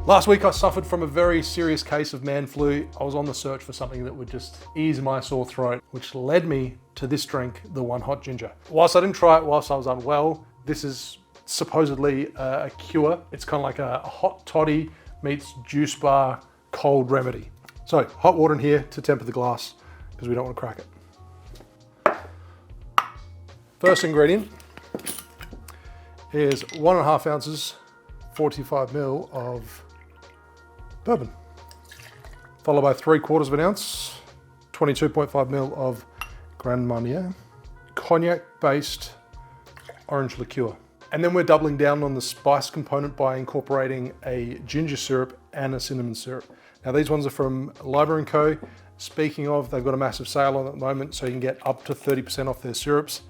Last week I suffered from a very serious case of man flu. I was on the search for something that would just ease my sore throat, which led me to this drink, the One Hot Ginger. Whilst I didn't try it whilst I was unwell, this is supposedly a cure. It's kind of like a hot toddy meets juice bar cold remedy. So hot water in here to temper the glass because we don't want to crack it. First ingredient is 1.5 ounces, 45 ml of bourbon, followed by 3/4 ounce, 22.5 ml of Grand Marnier, cognac-based orange liqueur. And then we're doubling down on the spice component by incorporating a ginger syrup and a cinnamon syrup. Now these ones are from Liber & Co. Speaking of, they've got a massive sale on at the moment, so you can get up to 30% off their syrups.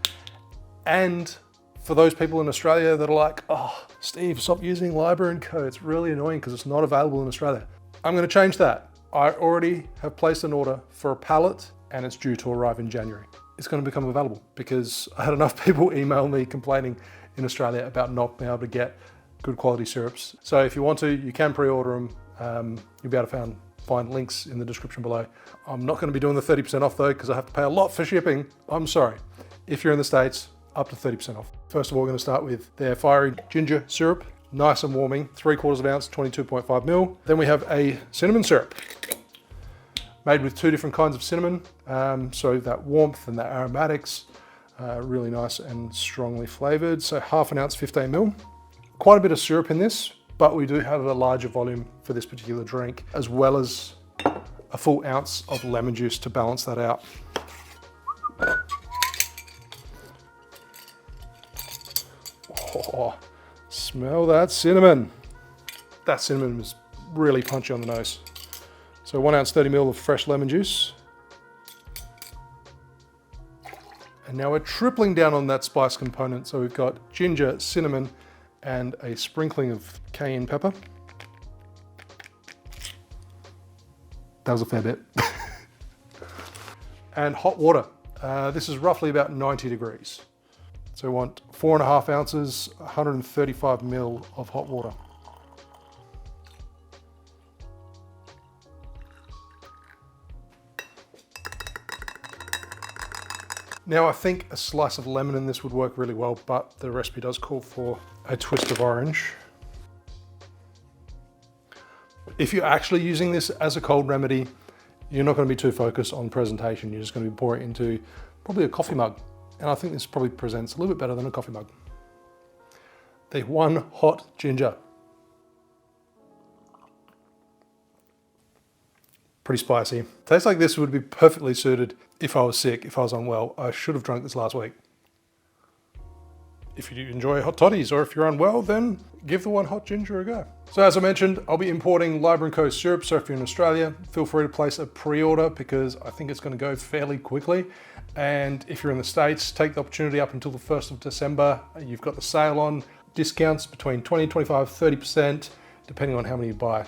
And for those people in Australia that are like, oh, Steve, stop using Liber & Co. It's really annoying because it's not available in Australia. I'm going to change that. I already have placed an order for a pallet and it's due to arrive in January. It's going to become available because I had enough people email me complaining in Australia about not being able to get good quality syrups. So if you want to, you can pre-order them. You'll be able to find links in the description below. I'm not going to be doing the 30% off though because I have to pay a lot for shipping. I'm sorry. If you're in the States, up to 30% off. First of all, we're going to start with their fiery ginger syrup. Nice and warming, 3/4 ounce, 22.5 ml. Then we have a cinnamon syrup made with 2 different kinds of cinnamon. So that warmth and that aromatics, really nice and strongly flavored. So 1/2 ounce, 15 ml. Quite a bit of syrup in this, but we do have a larger volume for this particular drink, as well as a full ounce of lemon juice to balance that out. Oh, smell that cinnamon. That cinnamon is really punchy on the nose. So 1 ounce, 30 ml of fresh lemon juice. And now we're tripling down on that spice component. So we've got ginger, cinnamon, and a sprinkling of cayenne pepper. That was a fair bit. And hot water. This is roughly about 90 degrees. So we want 4.5 ounces, 135 ml of hot water. Now I think a slice of lemon in this would work really well, but the recipe does call for a twist of orange. If you're actually using this as a cold remedy, you're not going to be too focused on presentation. You're just going to be pouring it into probably a coffee mug. And I think this probably presents a little bit better than a coffee mug. The One Hot Ginger. Pretty spicy. Tastes like this would be perfectly suited if I was sick, if I was unwell. I should have drunk this last week. If you enjoy hot toddies or if you're unwell, then give the One Hot Ginger a go. So as I mentioned, I'll be importing Liber & Co syrup. So if you're in Australia, feel free to place a pre-order because I think it's going to go fairly quickly. And if you're in the States, take the opportunity up until the 1st of December. You've got the sale on, discounts between 20, 25, 30%, depending on how many you buy.